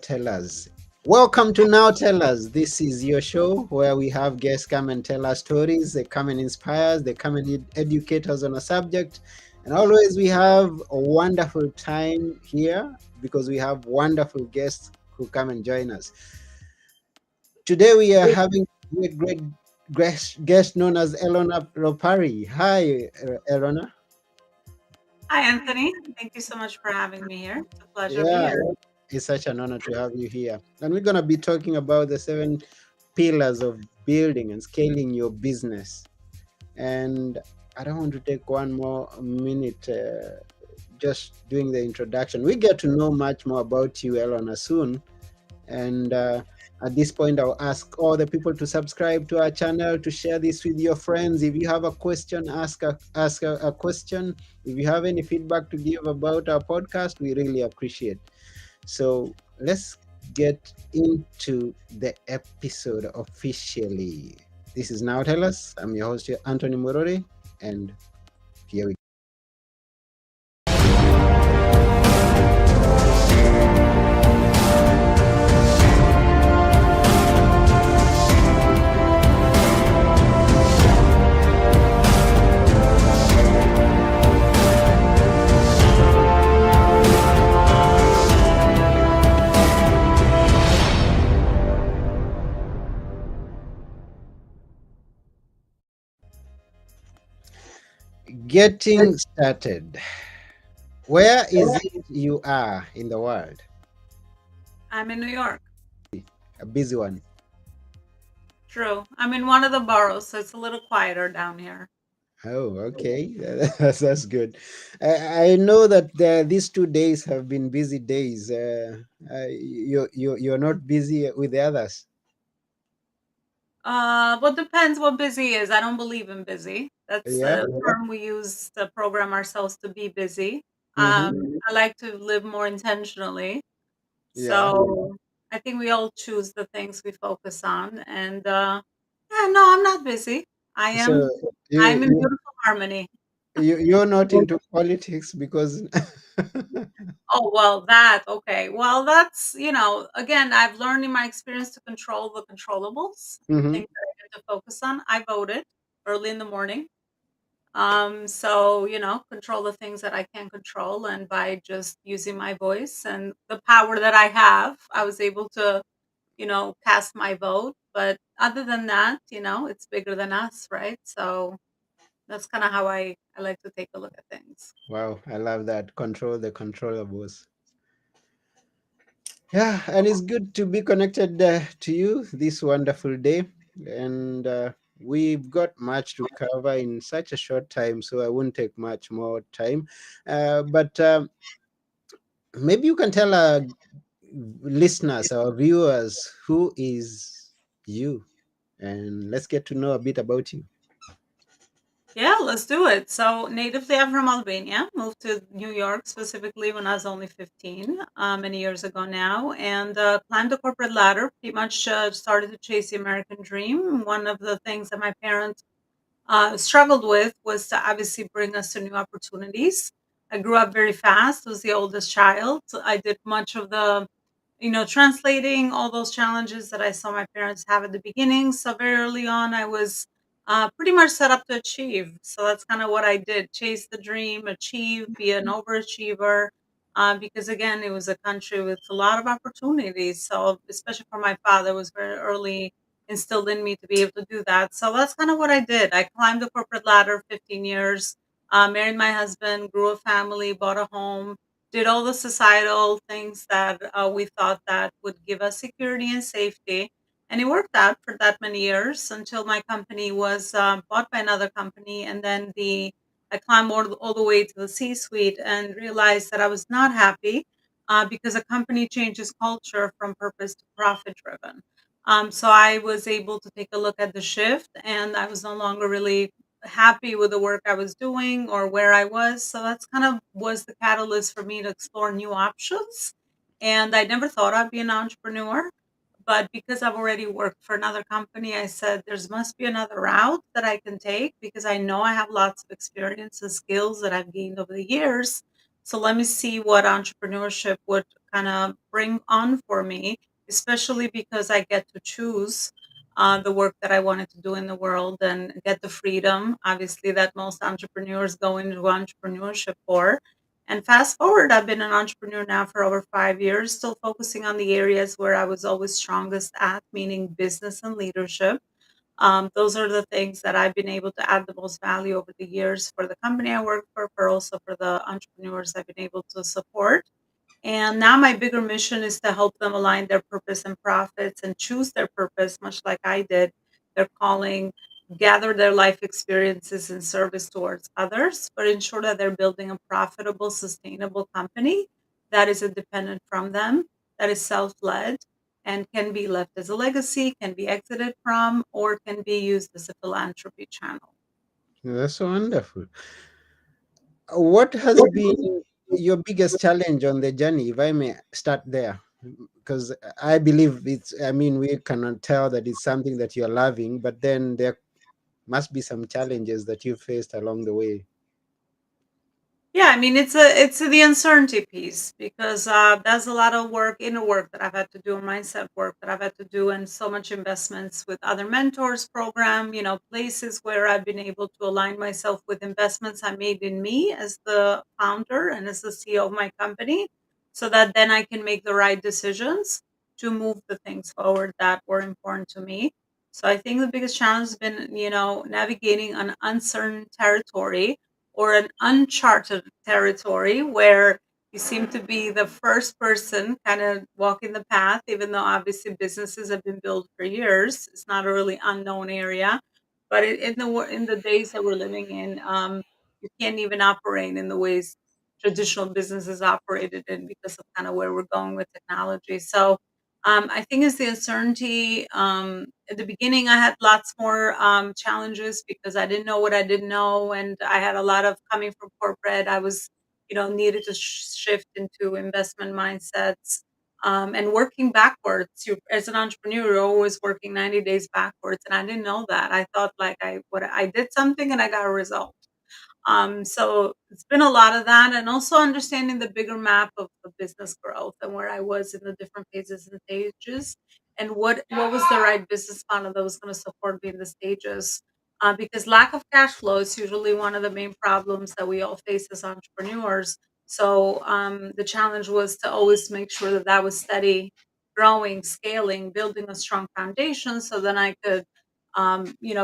Tell Us. Welcome to Now Tell Us. This is your show where we have guests come and tell us stories. They come and inspire us, they come and educate us on a subject. And always we have a wonderful time here because we have wonderful guests who come and join us. Today we are having a great guest known as Elona Lopari. Hi, Elona. Hi, Anthony. Thank you so much for having me here. It's a pleasure to be Yeah, here. it's such an honor to have you here. And we're going to be talking about the seven pillars of building and scaling your business. And I don't want to take one more minute just doing the introduction. We get to know much more about you, Elona, soon. And at this point, I'll ask all the people to subscribe to our channel, to share this with your friends. If you have a question, ask a question. If you have any feedback to give about our podcast, we really appreciate. So let's get into the episode officially. This is Now Tell Us. I'm your host, Anthony Murori, and here we go. Getting started. Where is it you are in the world? I'm in New York. A busy one. True. I'm in one of the boroughs, so it's a little quieter down here. Oh, okay. That's good. I know that these 2 days have been busy days. You're not busy with the others. What depends what busy is. I don't believe in busy. That's Yeah. a term we use to program ourselves to be busy. Mm-hmm. I like to live more intentionally. Yeah. So I think we all choose the things we focus on. And yeah, no, I'm not busy. I So am. you I'm in you beautiful harmony. you're not into politics because. Oh, well, that okay. Well, that's, again, I've learned in my experience to control the controllables, the Hmm. things that I get to focus on. I voted early in the morning. So, control the things that I can control. And by just using my voice and the power that I have, I was able to, cast my vote. But other than that, it's bigger than us, right? So that's kind of how I like to take a look at things. Wow, I love that. Control the controllables. Yeah, and it's good to be connected to you this wonderful day. And we've got much to cover in such a short time, so I won't take much more time. But maybe you can tell our listeners, our viewers, who is you, and let's get to know a bit about you. Yeah, let's do it. So, natively, I'm from Albania. Moved to New York specifically when I was only 15, many years ago now, and climbed the corporate ladder. Pretty much started to chase the American dream. One of the things that my parents struggled with was to obviously bring us to new opportunities. I grew up very fast, was the oldest child. I did much of the translating all those challenges that I saw my parents have at the beginning. So very early on, I was pretty much set up to achieve. So that's kind of what I did: chase the dream, achieve, be an overachiever. Because again, it was a country with a lot of opportunities. So especially for my father, it was very early instilled in me to be able to do that. So that's kind of what I did. I climbed the corporate ladder 15 years, married my husband, grew a family, bought a home, did all the societal things that we thought that would give us security and safety. And it worked out for that many years until my company was bought by another company. And then I climbed all the way to the C-suite and realized that I was not happy because a company changes culture from purpose to profit driven. So I was able to take a look at the shift, and I was no longer really happy with the work I was doing or where I was. So that's kind of was the catalyst for me to explore new options. And I never thought I'd be an entrepreneur, but because I've already worked for another company, I said there's must be another route that I can take because I know I have lots of experience and skills that I've gained over the years. So let me see what entrepreneurship would kind of bring on for me, especially because I get to choose the work that I wanted to do in the world and get the freedom, obviously, that most entrepreneurs go into entrepreneurship for. And fast forward, I've been an entrepreneur now for over 5 years, still focusing on the areas where I was always strongest at, meaning business and leadership. Those are the things that I've been able to add the most value over the years for the company I work for, but also for the entrepreneurs I've been able to support. And now my bigger mission is to help them align their purpose and profits and choose their purpose, much like I did, their calling, gather their life experiences in service towards others, but ensure that they're building a profitable, sustainable company that is independent from them, that is self led, and can be left as a legacy, can be exited from, or can be used as a philanthropy channel. That's so wonderful. What has been your biggest challenge on the journey, if I may start there? Because I believe I mean, we cannot tell that it's something that you're loving, but then there must be some challenges that you faced along the way. Yeah, I mean it's the uncertainty piece because there's a lot of work, inner work that I've had to do, mindset work that I've had to do, and so much investments with other mentors program. Places where I've been able to align myself with investments I made in me as the founder and as the CEO of my company, so that then I can make the right decisions to move the things forward that were important to me. So I think the biggest challenge has been, navigating an uncertain territory or an uncharted territory where you seem to be the first person kind of walking the path, even though obviously businesses have been built for years. It's not a really unknown area, but in the days that we're living in, you can't even operate in the ways traditional businesses operated in because of kind of where we're going with technology. So I think it's the uncertainty. At the beginning, I had lots more challenges because I didn't know what I didn't know, and I had a lot of coming from corporate. I was, needed to shift into investment mindsets and working backwards. As an entrepreneur, you're always working 90 days backwards, and I didn't know that. I thought like I did something and I got a result. So it's been a lot of that, and also understanding the bigger map of the business growth and where I was in the different phases and stages, and what was the right business model that was going to support me in the stages. Because lack of cash flow is usually one of the main problems that we all face as entrepreneurs. So the challenge was to always make sure that that was steady, growing, scaling, building a strong foundation, so then I could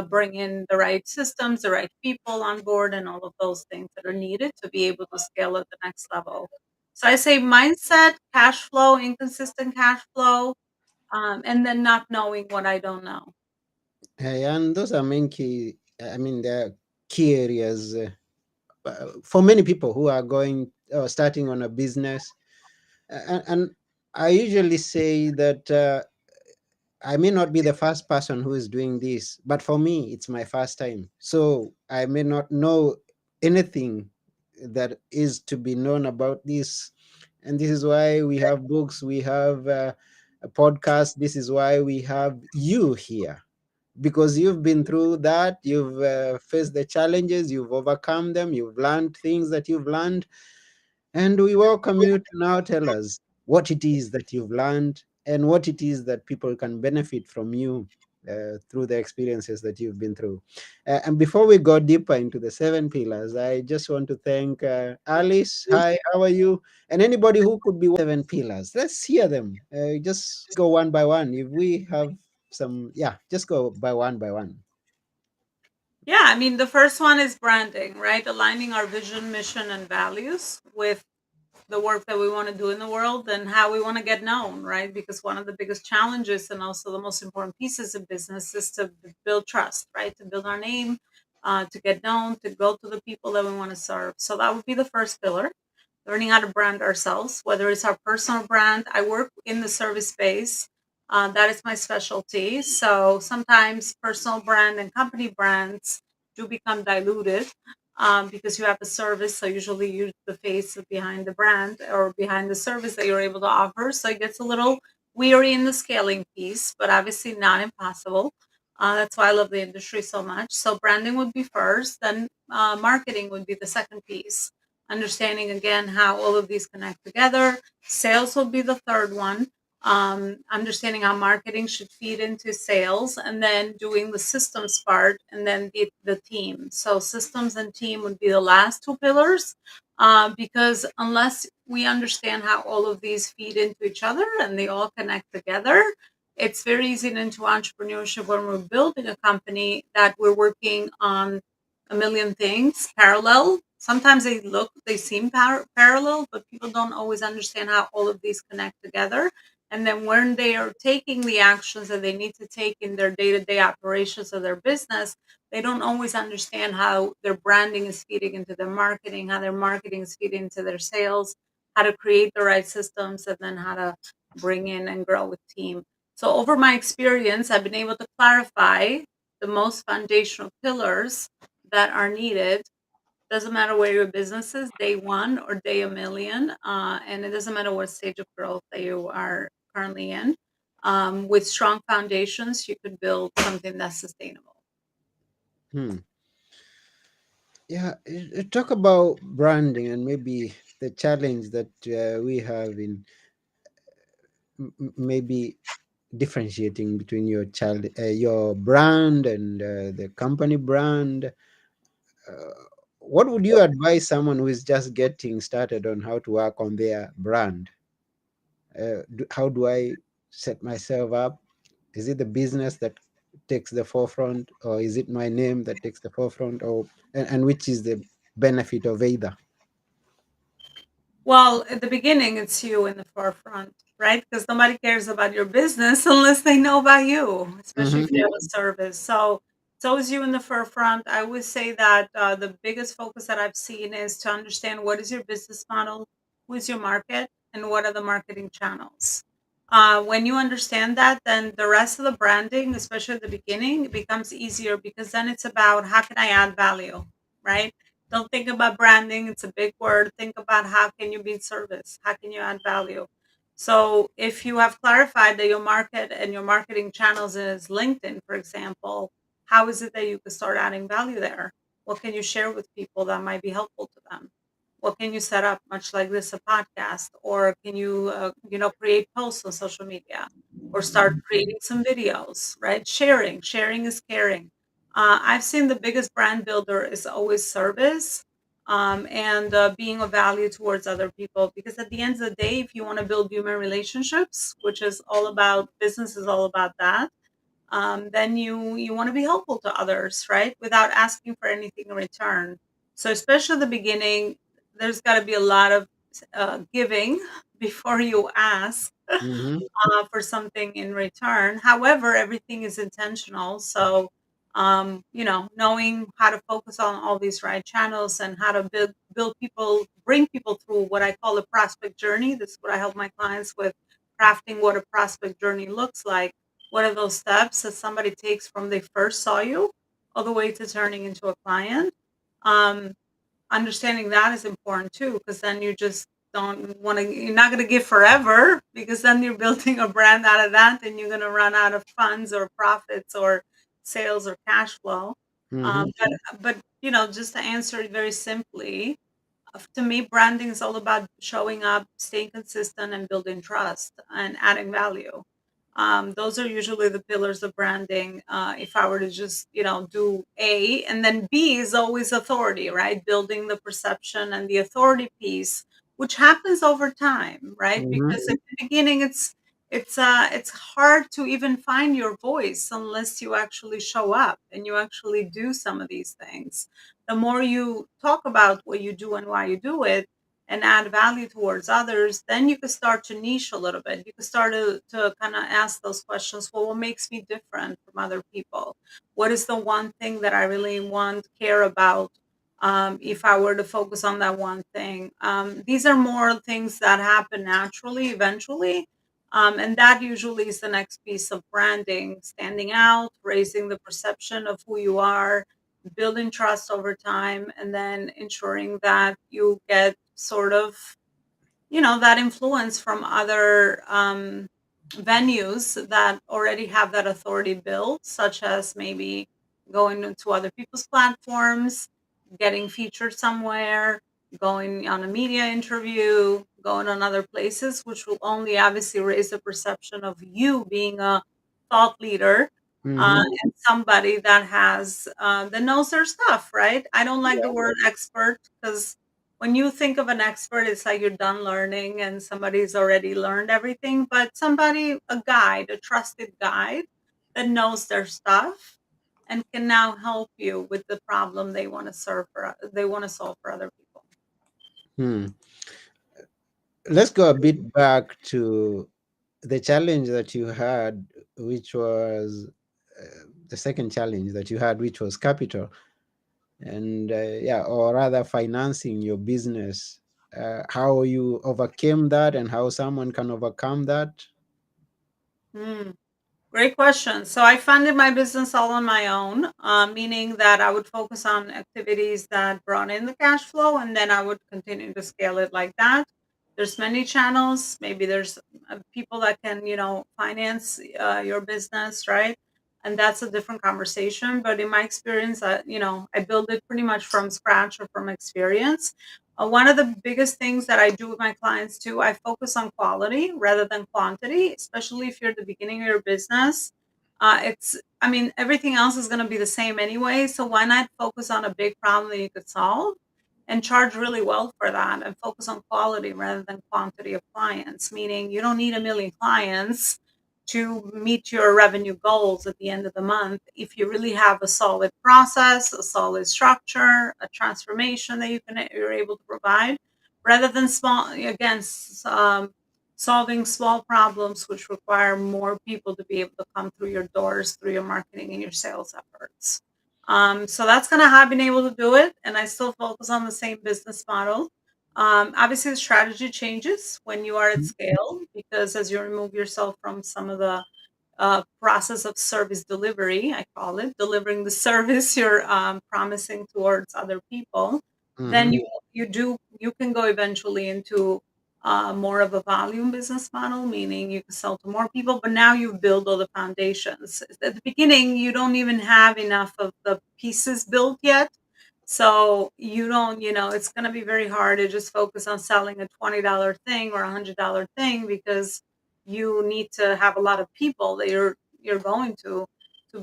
bring in the right systems, the right people on board, and all of those things that are needed to be able to scale at the next level. So I say mindset, cash flow, inconsistent cash flow, and then not knowing what I don't know. And those are main key, I mean, they're key areas for many people who are going starting on a business. And I usually say that I may not be the first person who is doing this, but for me, it's my first time. So I may not know anything that is to be known about this. And this is why we have books, we have a podcast. This is why we have you here, because you've been through that. You've faced the challenges, you've overcome them, you've learned things that you've learned, and we welcome you to now tell us what it is that you've learned and what it is that people can benefit from you through the experiences that you've been through. And before we go deeper into the seven pillars, I just want to thank Alice. Hi, how are you? And anybody who could be seven pillars, let's hear them. Just go one by one. If we have some, yeah, just go by one by one. Yeah, I mean, the first one is branding, right? Aligning our vision, mission, and values with the work that we want to do in the world and how we want to get known, right? Because one of the biggest challenges and also the most important pieces of business is to build trust, right? To build our name, to get known, to go to the people that we want to serve. So that would be the first pillar, learning how to brand ourselves, whether it's our personal brand. I work in the service space. That is my specialty. So sometimes personal brand and company brands do become diluted because you have a service. So usually you're the face behind the brand or behind the service that you're able to offer. So it gets a little weary in the scaling piece, but obviously not impossible. That's why I love the industry so much. So branding would be first, then marketing would be the second piece, understanding again how all of these connect together. Sales will be the third one. Understanding how marketing should feed into sales, and then doing the systems part, and then the team. So systems and team would be the last two pillars, because unless we understand how all of these feed into each other and they all connect together, it's very easy into entrepreneurship when we're building a company that we're working on a million things parallel. Sometimes they seem parallel, but people don't always understand how all of these connect together. And then when they are taking the actions that they need to take in their day-to-day operations of their business, they don't always understand how their branding is feeding into their marketing, how their marketing is feeding into their sales, how to create the right systems, and then how to bring in and grow a team. So over my experience, I've been able to clarify the most foundational pillars that are needed. Doesn't matter where your business is, day one or day a million, and it doesn't matter what stage of growth that you are currently in. With strong foundations, you could build something that's sustainable. Hmm. Yeah, talk about branding and maybe the challenge that we have in maybe differentiating between your brand and the company brand. Uh, what would you advise someone who is just getting started on how to work on their brand? How do I set myself up? Is it the business that takes the forefront, or is it my name that takes the forefront, or and which is the benefit of either? Well, at the beginning, it's you in the forefront, right? Because nobody cares about your business unless they know about you, especially Mm-hmm. if you have a service. So it's always you in the forefront. I would say that the biggest focus that I've seen is to understand what is your business model, who is your market, and what are the marketing channels. When you understand that, then the rest of the branding, especially at the beginning, it becomes easier because then it's about how can I add value, right? Don't think about branding, it's a big word. Think about how can you be in service? How can you add value? So if you have clarified that your market and your marketing channels is LinkedIn, for example, how is it that you can start adding value there? What can you share with people that might be helpful to them? What can you set up, much like this, a podcast, or can you, create posts on social media, or start creating some videos, right? Sharing is caring. I've seen the biggest brand builder is always service, and being of value towards other people. Because at the end of the day, if you want to build human relationships, which is all about business, is all about that, then you want to be helpful to others, right? Without asking for anything in return. So especially at the beginning, there's got to be a lot of giving before you ask Mm-hmm. for something in return. However, everything is intentional. So, knowing how to focus on all these right channels and how to build people, bring people through what I call the prospect journey. This is what I help my clients with, crafting what a prospect journey looks like. What are those steps that somebody takes from they first saw you all the way to turning into a client? Um, Understanding that is important too, because then you just don't want to, you're not going to give forever, because then you're building a brand out of that and you're going to run out of funds or profits or sales or cash flow. Mm-hmm. But just to answer it very simply, to me, branding is all about showing up, staying consistent, and building trust and adding value. Those are usually the pillars of branding. If I were to just, do A, and then B is always authority, right? Building the perception and the authority piece, which happens over time, right? Mm-hmm. Because at the beginning, it's hard to even find your voice unless you actually show up and you actually do some of these things. The more you talk about what you do and why you do it and add value towards others, then you can start to niche a little bit. You can start to kind of ask those questions. Well, what makes me different from other people? What is the one thing that I really want, care about? If I were to focus on that one thing, these are more things that happen naturally, eventually. And that usually is the next piece of branding, standing out, raising the perception of who you are, building trust over time, and then ensuring that you get sort of, that influence from other venues that already have that authority built, such as maybe going into other people's platforms, getting featured somewhere, going on a media interview, going on other places, which will only obviously raise the perception of you being a thought leader, Mm-hmm. and somebody that has that knows their stuff, right? I don't like the Yeah. word expert because when you think of an expert, it's like you're done learning and somebody's already learned everything. But somebody, a guide, a trusted guide that knows their stuff and can now help you with the problem they want to they want to solve for other people. Hmm. Let's go a bit back to the challenge that you had, which was the second challenge that you had, which was capital, and yeah, or rather financing your business. How you overcame that, and how someone can overcome that. Hmm. Great question. So I funded my business all on my own, meaning that I would focus on activities that brought in the cash flow, and then I would continue to scale it like that. There's many channels. Maybe there's people that can, finance your business, right? And that's a different conversation. But in my experience, I build it pretty much from scratch or from experience. One of the biggest things that I do with my clients too, I focus on quality rather than quantity, especially if you're at the beginning of your business. I mean, everything else is going to be the same anyway. So why not focus on a big problem that you could solve and charge really well for that and focus on quality rather than quantity of clients? Meaning you don't need a million clients to meet your revenue goals at the end of the month if you really have a solid process, a solid structure, a transformation that you're able to provide, rather than solving small problems which require more people to be able to come through your doors through your marketing and your sales efforts. So that's kind of how I've been able to do it, and I still focus on the same business model. Obviously, the strategy changes when you are at scale because as you remove yourself from some of the process of service delivery, I call it, delivering the service you're promising towards other people, then Mm-hmm. you can go eventually into more of a volume business model, meaning you can sell to more people. But now you've built all the foundations. At the beginning, you don't even have enough of the pieces built yet. So you don't, it's going to be very hard to just focus on selling a $20 thing or $100 thing because you need to have a lot of people that you're going to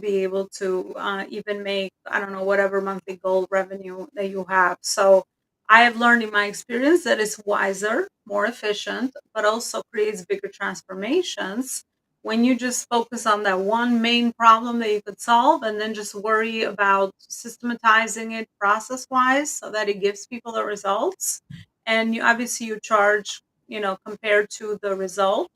be able to even make, I don't know, whatever monthly goal revenue that you have. So I have learned in my experience that it's wiser, more efficient, but also creates bigger transformations when you just focus on that one main problem that you could solve and then just worry about systematizing it process wise so that it gives people the results. And you obviously you charge, compared to the result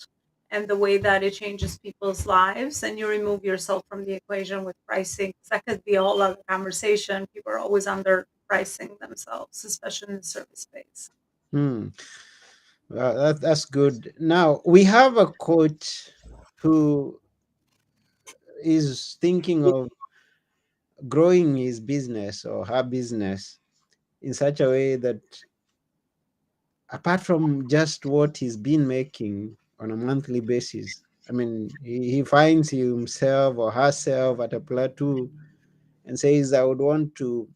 and the way that it changes people's lives, and you remove yourself from the equation with pricing, 'cause that could be a whole other conversation. People are always underpricing themselves, especially in the service space. Hmm. That's good. Now we have a coach who is thinking of growing his business or her business in such a way that apart from just what he's been making on a monthly basis, I mean, he finds himself or herself at a plateau and says, I would want to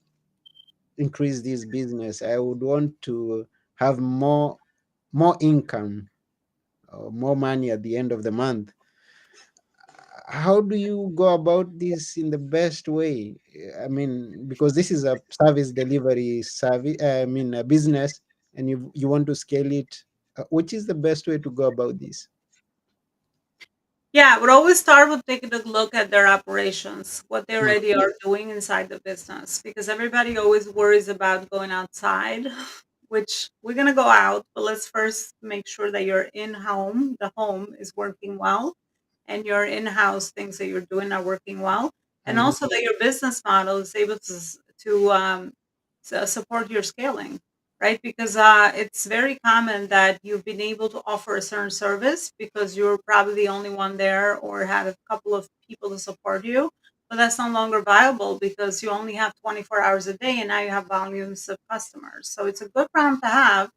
increase this business. I would want to have more income or more money at the end of the month. How do you go about this in the best way? I mean, because this is a service delivery service, I mean, a business, and you want to scale it. Which is the best way to go about this? Yeah, I would always start with taking a look at their operations, what they Mm, already are doing inside the business, because everybody always worries about going outside, which we're going to go out, but let's first make sure that your in home, the home is working well, and your in house things that you're doing are working well, and mhm, also that your business model is able to support your scaling, right? Because it's very common that you've been able to offer a certain service because you're probably the only one there or had a couple of people to support you. But that's no longer viable because you only have 24 hours a day and now you have volumes of customers. So it's a good problem to have,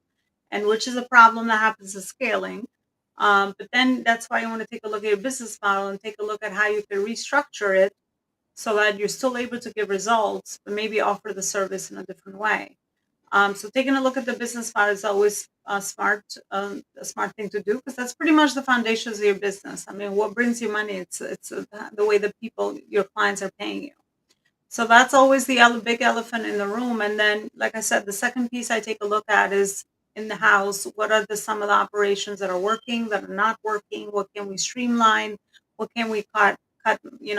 and which is a problem that happens to scaling. But then that's why you want to take a look at your business model and take a look at how you can restructure it so that you're still able to give results, but maybe offer the service in a different way. So taking a look at the business model is always a smart thing to do because that's pretty much the foundations of your business. I mean, what brings you money? It's the way the people, your clients, are paying you. So that's always the big elephant in the room. And then, like I said, the second piece I take a look at is in the house. What are some of the operations that are working, that are not working? What can we streamline? What can we cut,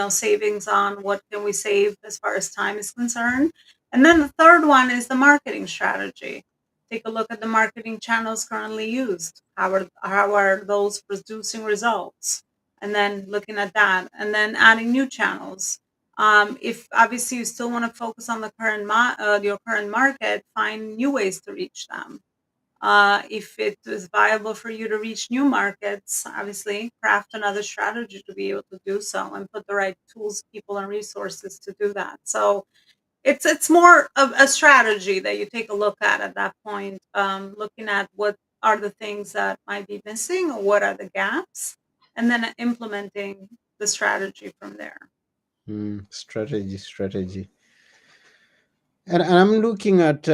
savings on? What can we save as far as time is concerned? And then the third one is the marketing strategy. Take a look at the marketing channels currently used. How are those producing results? And then looking at that, and then adding new channels. If obviously you still want to focus on the your current market, find new ways to reach them. If it is viable for you to reach new markets, obviously craft another strategy to be able to do so and put the right tools, people, and resources to do that. So it's more of a strategy that you take a look at that point, looking at what are the things that might be missing or what are the gaps, and then implementing the strategy from there. Strategy. And I'm looking at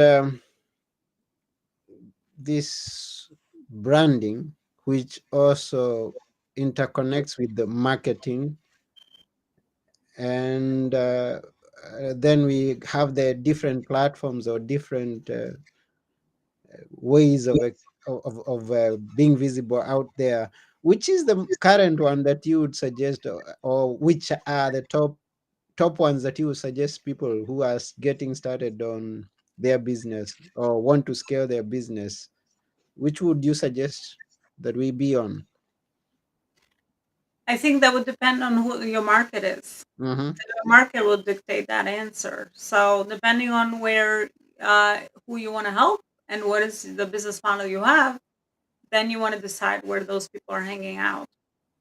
this branding, which also interconnects with the marketing, and then we have the different platforms or different ways of being visible out there. Which is the current one that you would suggest, or which are the top ones that you would suggest people who are getting started on their business or want to scale their business? Which would you suggest that we be on? I think that would depend on who your market is. Mm-hmm. The market will dictate that answer. So depending on who you want to help and what is the business model you have, then you want to decide where those people are hanging out.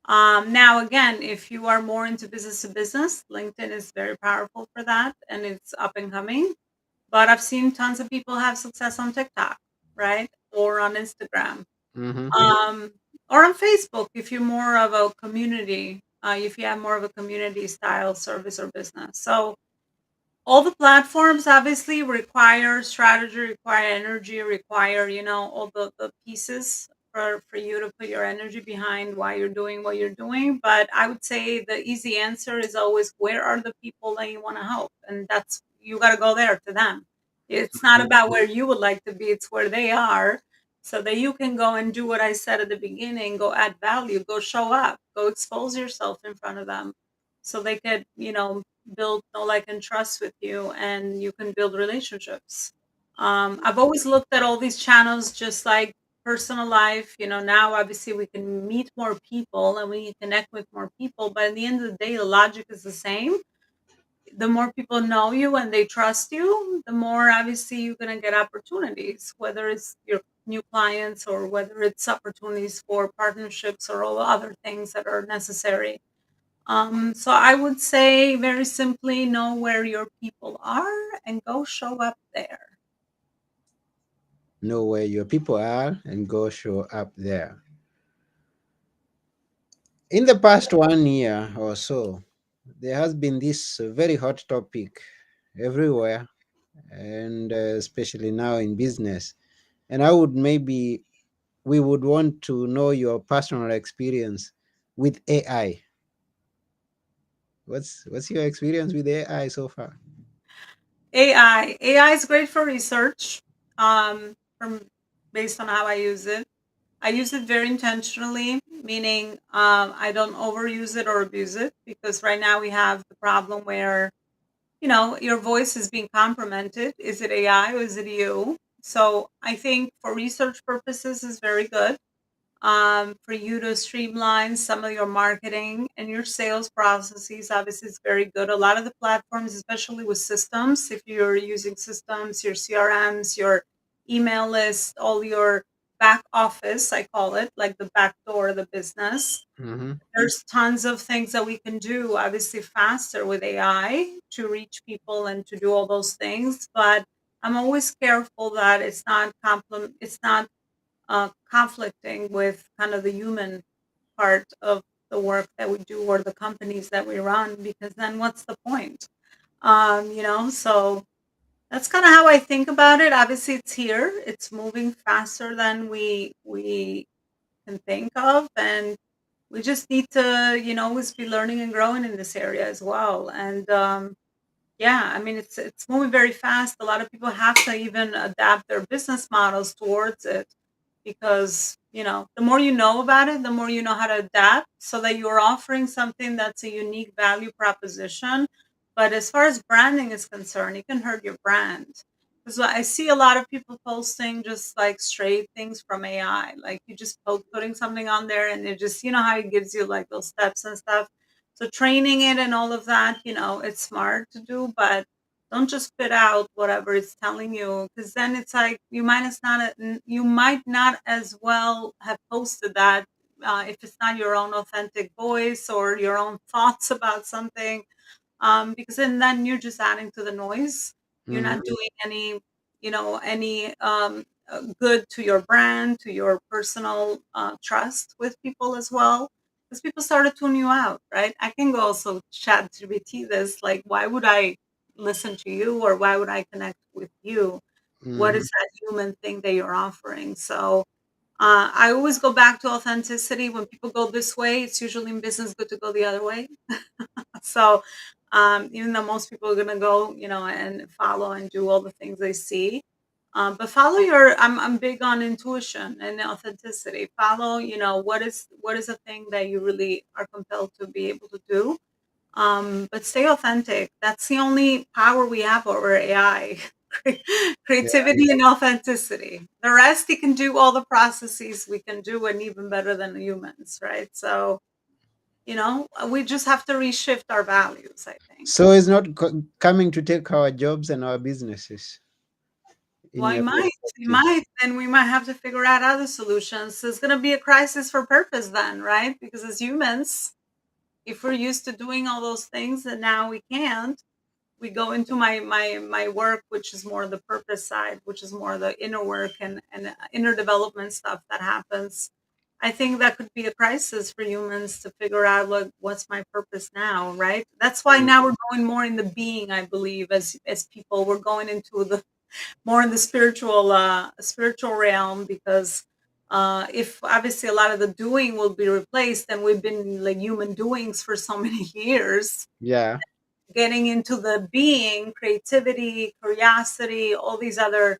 Now, again, if you are more into business to business, LinkedIn is very powerful for that and it's up and coming. But I've seen tons of people have success on TikTok, right? Or on Instagram, Mm-hmm. um, or on Facebook if you're more of a community, if you have more of a community style service or business. So all the platforms obviously require strategy, require energy, require, all the pieces for you to put your energy behind why you're doing what you're doing. But I would say the easy answer is always where are the people that you want to help? And that's, you got to go there to them. It's not about where you would like to be, it's where they are, so that you can go and do what I said at the beginning, go add value, go show up, go expose yourself in front of them so they could, build know, like, and trust with you, and you can build relationships. I've always looked at all these channels just like personal life. Now obviously we can meet more people and we can connect with more people, but at the end of the day, the logic is the same. The more people know you and they trust you, the more obviously you're going to get opportunities, whether it's your new clients or whether it's opportunities for partnerships or all the other things that are necessary. So I would say very simply, know where your people are and go show up there. Know where your people are and go show up there. In the past 1 year or so, there has been this very hot topic everywhere, and especially now in business. And I would maybe we would want to know your personal experience with AI. What's your experience with AI so far? AI is great for research. From based on how I use it, I use it very intentionally, meaning I don't overuse it or abuse it, because right now we have the problem where your voice is being compromised. Is it AI or is it you? So I think for research purposes is very good, for you to streamline some of your marketing and your sales processes. Obviously, it's very good. A lot of the platforms, especially with systems, if you're using systems, your CRMs, your email list, all your back office, I call it, like the back door of the business. Mm-hmm. There's tons of things that we can do, obviously, faster with AI to reach people and to do all those things. But I'm always careful that it's not conflicting with kind of the human part of the work that we do or the companies that we run, because then what's the point? So That's kind of how I think about it. Obviously, it's here. It's moving faster than we can think of, and we just need to, always be learning and growing in this area as well. And yeah, I mean, it's moving very fast. A lot of people have to even adapt their business models towards it because, the more you know about it, the more you know how to adapt so that you're offering something that's a unique value proposition. But as far as branding is concerned, it can hurt your brand. Because I see a lot of people posting just like straight things from AI. Like you just putting something on there and it just, how it gives you like those steps and stuff. So training it and all of that, it's smart to do, but don't just spit out whatever it's telling you, because then it's like you might not as well have posted that if it's not your own authentic voice or your own thoughts about something, because then you're just adding to the noise. You're Mm-hmm. not doing any good to your brand, to your personal trust with people as well. Because people start to tune you out, right? I can go also chat GPT this, like, why would I listen to you or why would I connect with you? What Mm-hmm. is that human thing that you're offering? So I always go back to authenticity. When people go this way, it's usually in business good to go the other way. So, even though most people are gonna go, and follow and do all the things they see, but follow your. I'm big on intuition and authenticity. Follow, what is a thing that you really are compelled to be able to do. But stay authentic. That's the only power we have over AI. Yeah. Creativity and authenticity. The rest, you can do all the processes we can do, and even better than humans, right? So, we just have to reshift our values, I think. So it's not coming to take our jobs and our businesses, in Well, your it perspective. might, and we might have to figure out other solutions. It's going to be a crisis for purpose then, right? Because as humans, if we're used to doing all those things and now we can't, we go into my work, which is more the purpose side, which is more the inner work and inner development stuff that happens. I think that could be a crisis for humans to figure out, like, what's my purpose now, right? That's why now we're going more in the being, I believe, as people. We're going into the more in the spiritual realm, because if obviously a lot of the doing will be replaced, and we've been like human doings for so many years, Yeah. getting into the being, creativity, curiosity, all these other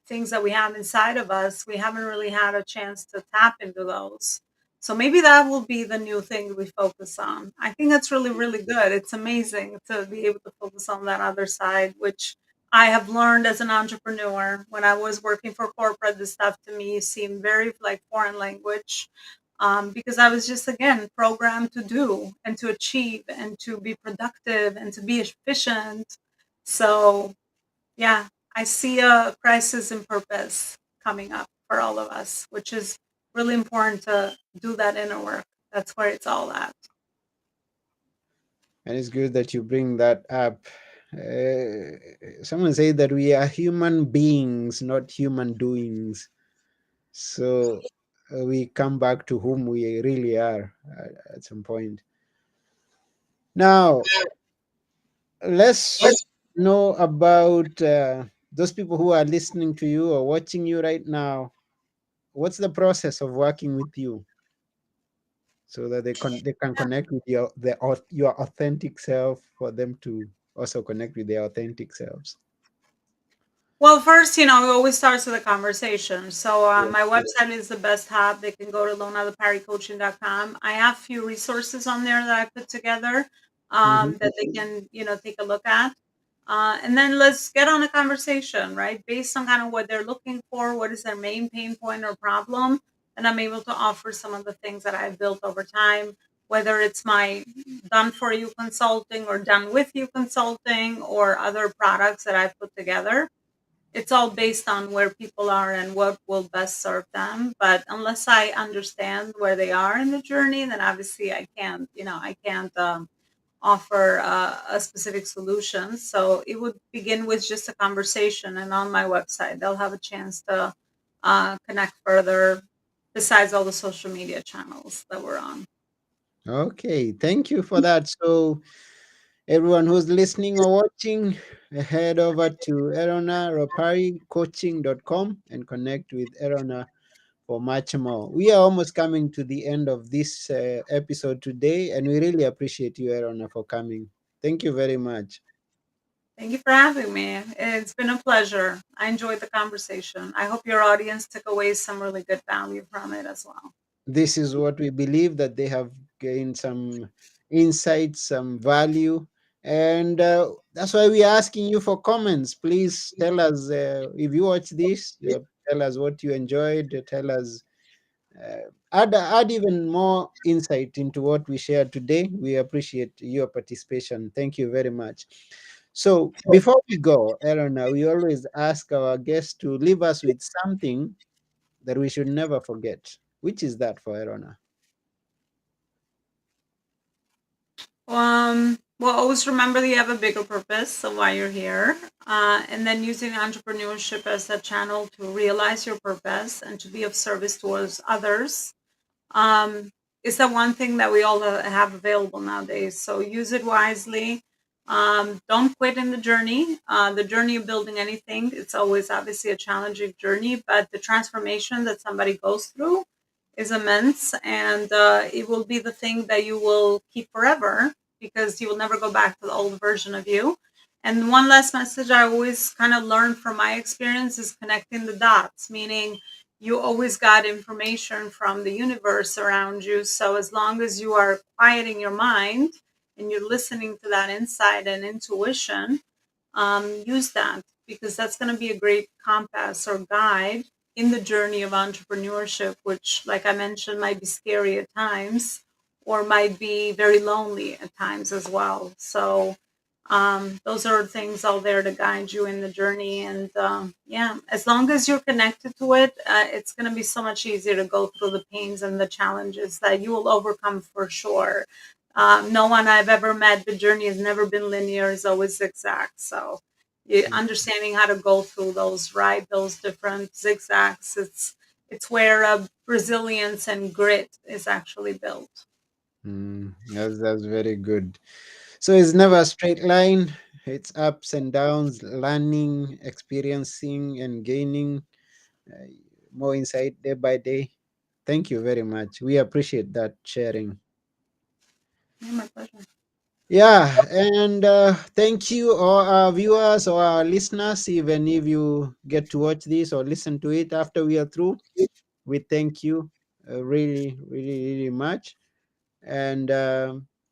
things that we have inside of us, we haven't really had a chance to tap into those. So maybe that will be the new thing we focus on. I think that's really, really good. It's amazing to be able to focus on that other side, which I have learned as an entrepreneur. When I was working for corporate, this stuff to me seemed very like foreign language, because I was just, again, programmed to do and to achieve and to be productive and to be efficient. So, yeah, I see a crisis in purpose coming up for all of us, which is really important to do that inner work. That's where it's all at. And it's good that you bring that up. Someone said that we are human beings, not human doings. So we come back to whom we really are at some point. Now, let's know about those people who are listening to you or watching you right now. What's the process of working with you so that they can connect with your authentic self, for them to also connect with their authentic selves? Well, first, it always starts with a conversation. So Yeah. my website is the best hub. They can go to lonaloparicoaching.com. I have a few resources on there that I put together, Hmm. that they can, take a look at. And then let's get on a conversation, right? Based on kind of what they're looking for, what is their main pain point or problem. And I'm able to offer some of the things that I've built over time, whether it's my done for you consulting or done with you consulting or other products that I've put together. It's all based on where people are and what will best serve them. But unless I understand where they are in the journey, then obviously I can't offer a specific solution. So it would begin with just a conversation, and on my website, they'll have a chance to connect further. Besides all the social media channels that we're on. Okay, thank you for that. So Everyone who's listening or watching, head over to Elona Lopari coaching.com and connect with Elona for much more. We are almost coming to the end of this episode today, and we really appreciate you, Elona, for coming. Thank you very much. Thank you for having me. It's been a pleasure. I enjoyed the conversation. I hope your audience took away some really good value from it as well. This is what we believe, that they have gained some insights, some value, and that's why we're asking you for comments. Please tell us if you watch this. Tell us what you enjoyed. Tell us add even more insight into what we shared today. We appreciate your participation. Thank you very much. So before we go, Elena, we always ask our guests to leave us with something that we should never forget. Which is that for Elena? Well, always remember that you have a bigger purpose of why you're here. And then using entrepreneurship as a channel to realize your purpose and to be of service towards others um, is the one thing that we all have available nowadays. So use it wisely. Don't quit in the journey. The journey of building anything, it's always obviously a challenging journey, but the transformation that somebody goes through is immense, and it will be the thing that you will keep forever because you will never go back to the old version of you. And one last message I always kind of learned from my experience is connecting the dots, meaning you always got information from the universe around you. So as long as you are quieting your mind and you're listening to that insight and intuition, use that because that's going to be a great compass or guide in the journey of entrepreneurship, which, like I mentioned, might be scary at times or might be very lonely at times as well. So, those are things all there to guide you in the journey. And yeah, as long as you're connected to it, it's going to be so much easier to go through the pains and the challenges that you will overcome for sure. No one I've ever met, the journey has never been linear, it's always zigzag. So, understanding how to go through those, right? Those different zigzags, it's where resilience and grit is actually built. That's very good. So it's never a straight line. It's ups and downs, learning, experiencing, and gaining uh, more insight day by day. Thank you very much. We appreciate that sharing. Yeah, my pleasure. Yeah, and thank you, all our viewers or our listeners, even if you get to watch this or listen to it after we are through. We thank you really, really, really much. And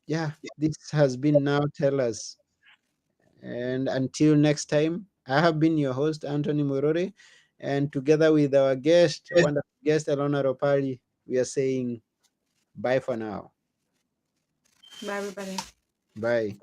yeah, this has been Now Tell Us. And until next time, I have been your host, Anthony Morore. And together with our guest, wonderful guest, Elona Ropari, we are saying bye for now. Bye, everybody. Bye.